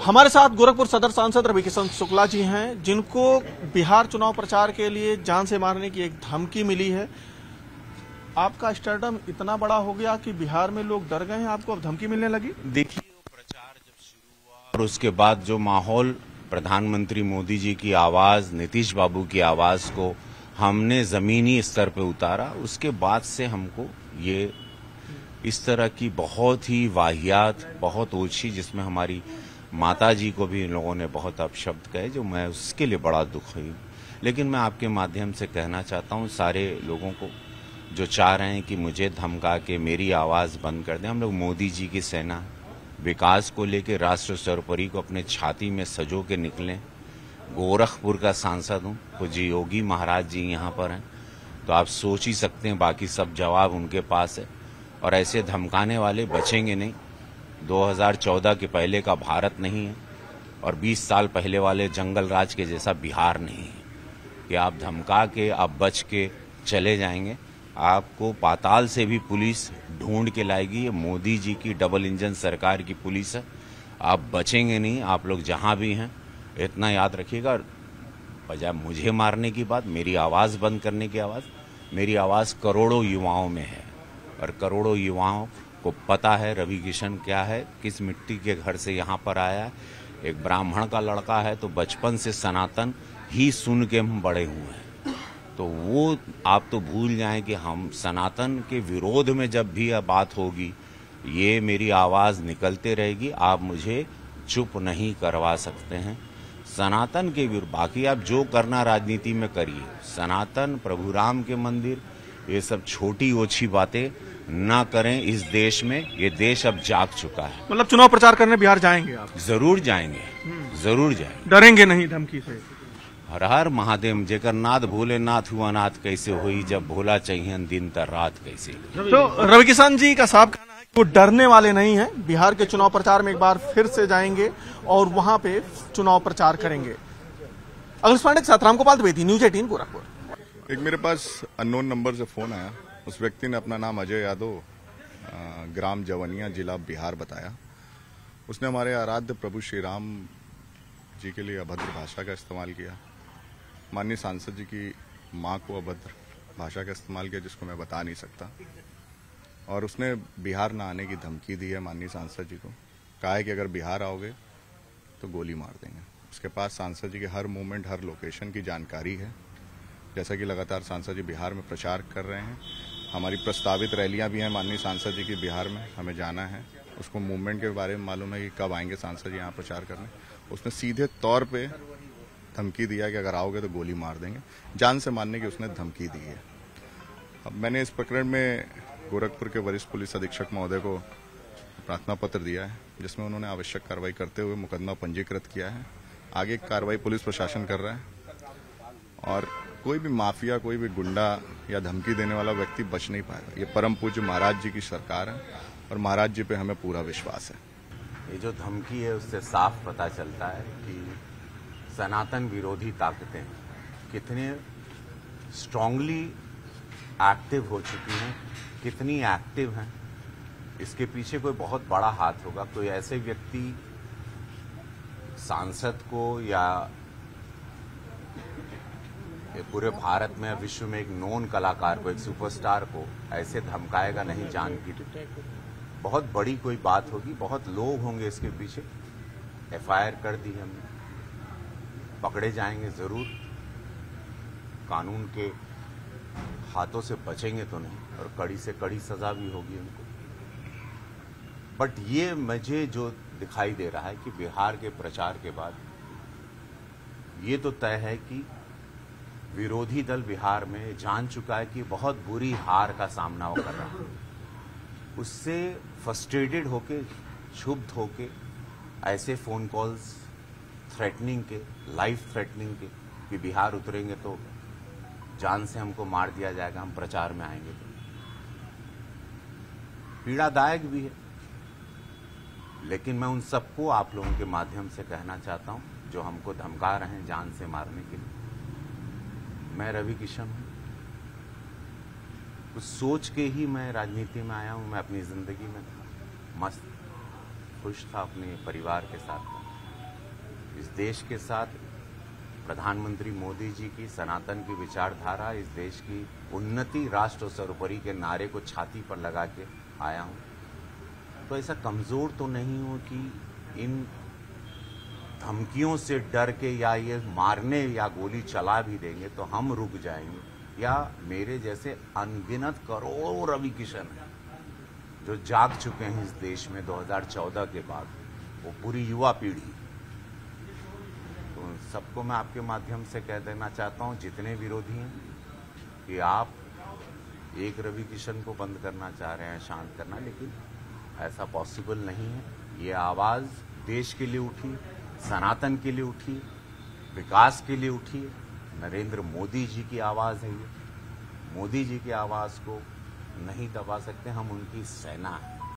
हमारे साथ गोरखपुर सदर सांसद रविकिशन शुक्ला जी हैं, जिनको बिहार चुनाव प्रचार के लिए जान से मारने की एक धमकी मिली है। आपका स्टारडम इतना बड़ा हो गया कि बिहार में लोग डर गए हैं, आपको अब धमकी मिलने लगी। देखिए, प्रचार जब शुरू हुआ और उसके बाद जो माहौल, प्रधानमंत्री मोदी जी की आवाज, नीतीश बाबू की आवाज को हमने जमीनी स्तर पे उतारा, उसके बाद से हमको ये इस तरह की बहुत ही वाहियात, बहुत ओछी, जिसमें हमारी माता जी को भी इन लोगों ने बहुत अपशब्द कहे, जो मैं उसके लिए बड़ा दुखी हूँ। लेकिन मैं आपके माध्यम से कहना चाहता हूँ सारे लोगों को जो चाह रहे हैं कि मुझे धमका के मेरी आवाज़ बंद कर दें, हम लोग मोदी जी की सेना, विकास को लेकर राष्ट्र सर्वोपरि को अपने छाती में सजो के निकलें। गोरखपुर का सांसद हूँ, पूज्य योगी महाराज जी यहाँ पर हैं, तो आप सोच ही सकते हैं बाकी सब जवाब उनके पास है। और ऐसे धमकाने वाले बचेंगे नहीं। 2014 के पहले का भारत नहीं है और 20 साल पहले वाले जंगल राज के जैसा बिहार नहीं है कि आप धमका के आप बच के चले जाएंगे। आपको पाताल से भी पुलिस ढूंढ के लाएगी। ये मोदी जी की डबल इंजन सरकार की पुलिस है, आप बचेंगे नहीं। आप लोग जहां भी हैं इतना याद रखिएगा। बजाय मुझे मारने की बात, मेरी आवाज़ बंद करने की आवाज़, मेरी आवाज़ करोड़ों युवाओं में है और करोड़ों युवाओं को पता है रविकिशन क्या है, किस मिट्टी के घर से यहाँ पर आया है। एक ब्राह्मण का लड़का है तो बचपन से सनातन ही सुन के हम बड़े हुए हैं। तो वो आप तो भूल जाएं कि हम सनातन के विरोध में जब भी बात होगी, ये मेरी आवाज़ निकलते रहेगी। आप मुझे चुप नहीं करवा सकते हैं। सनातन के विरोध, बाकी आप जो करना राजनीति में करिए, सनातन, प्रभु राम के मंदिर, ये सब छोटी ओछी बातें ना करें। इस देश में, ये देश अब जाग चुका है। मतलब चुनाव प्रचार करने बिहार जाएंगे आप? जरूर जाएंगे, जरूर जाएंगे। डरेंगे नहीं धमकी से? हर हर महादेव। जेकर नाथ भोले नाथ हुआ नाथ कैसे हुई, जब भोला चाहिए दिन तर रात कैसे। तो रविकिशन जी का साफ कहना है कि वो डरने वाले नहीं है, बिहार के चुनाव प्रचार में एक बार फिर से जाएंगे और वहां पे चुनाव प्रचार करेंगे। अखिलेश पांडे के साथ रामगोपाल द्विवेदी, न्यूज 18 गोरखपुर। एक मेरे पास अननोन नंबर से फोन आया। उस व्यक्ति ने अपना नाम अजय यादव, ग्राम जवनिया, जिला बिहार बताया। उसने हमारे आराध्य प्रभु श्री राम जी के लिए अभद्र भाषा का इस्तेमाल किया। माननीय सांसद जी की मां को अभद्र भाषा का इस्तेमाल किया, जिसको मैं बता नहीं सकता। और उसने बिहार न आने की धमकी दी है माननीय सांसद जी को। कहा है कि अगर बिहार आओगे तो गोली मार देंगे। उसके पास सांसद जी के हर मूवमेंट, हर लोकेशन की जानकारी है। जैसा कि लगातार सांसद जी बिहार में प्रचार कर रहे हैं, हमारी प्रस्तावित रैलियां भी हैं माननीय सांसद जी की बिहार में, हमें जाना है। उसको मूवमेंट के बारे में मालूम है कि कब आएंगे सांसद जी यहाँ प्रचार करने। उसने सीधे तौर पे धमकी दिया कि अगर आओगे तो गोली मार देंगे, जान से मारने की उसने धमकी दी है। अब मैंने इस प्रकरण में गोरखपुर के वरिष्ठ पुलिस अधीक्षक महोदय को प्रार्थना पत्र दिया है, जिसमें उन्होंने आवश्यक कार्रवाई करते हुए मुकदमा पंजीकृत किया है। आगे कार्रवाई पुलिस प्रशासन कर रहा है और कोई भी माफिया, कोई भी गुंडा या धमकी देने वाला व्यक्ति बच नहीं पाएगा। ये परम पूज्य महाराज जी की सरकार है और महाराज जी पे हमें पूरा विश्वास है। ये जो धमकी है उससे साफ पता चलता है कि सनातन विरोधी ताकतें कितने स्ट्रांगली एक्टिव हो चुकी हैं, कितनी एक्टिव हैं। इसके पीछे कोई बहुत बड़ा हाथ होगा। कोई ऐसे व्यक्ति सांसद को या पूरे भारत में, विश्व में एक नोन कलाकार को, एक सुपरस्टार को ऐसे धमकाएगा नहीं जान की। बहुत बड़ी कोई बात होगी, बहुत लोग होंगे इसके पीछे। एफआईआर कर दी हमने, पकड़े जाएंगे जरूर, कानून के हाथों से बचेंगे तो नहीं और कड़ी से कड़ी सजा भी होगी उनको। बट ये मुझे जो दिखाई दे रहा है कि बिहार के प्रचार के बाद ये तो तय है कि विरोधी दल बिहार में जान चुका है कि बहुत बुरी हार का सामना वो कर रहा है। उससे फ्रस्ट्रेटेड होके, क्षुब्ध होके ऐसे फोन कॉल्स, थ्रेटनिंग के, लाइफ थ्रेटनिंग के कि बिहार उतरेंगे तो जान से हमको मार दिया जाएगा, हम प्रचार में आएंगे तो, पीड़ादायक भी है। लेकिन मैं उन सबको आप लोगों के माध्यम से कहना चाहता हूं जो हमको धमका रहे हैं जान से मारने के लिए। मैं रविकिशन हूं, कुछ सोच के ही मैं राजनीति में आया हूं। मैं अपनी जिंदगी में मस्त खुश था, अपने परिवार के साथ। इस देश के साथ प्रधानमंत्री मोदी जी की सनातन की विचारधारा, इस देश की उन्नति, राष्ट्र सर्वोपरि के नारे को छाती पर लगा के आया हूं। तो ऐसा कमजोर तो नहीं हूं कि इन धमकियों से डर के या ये मारने या गोली चला भी देंगे तो हम रुक जाएंगे, या मेरे जैसे अनगिनत करोड़ों रवि किशन हैं जो जाग चुके हैं इस देश में 2014 के बाद, वो पूरी युवा पीढ़ी। तो सबको मैं आपके माध्यम से कह देना चाहता हूं, जितने विरोधी हैं, कि आप एक रवि किशन को बंद करना चाह रहे हैं, शांत करना, लेकिन ऐसा पॉसिबल नहीं है। ये आवाज देश के लिए उठी, सनातन के लिए उठी, विकास के लिए उठी। नरेंद्र मोदी जी की आवाज है ये। मोदी जी की आवाज को नहीं दबा सकते, हम उनकी सेना हैं।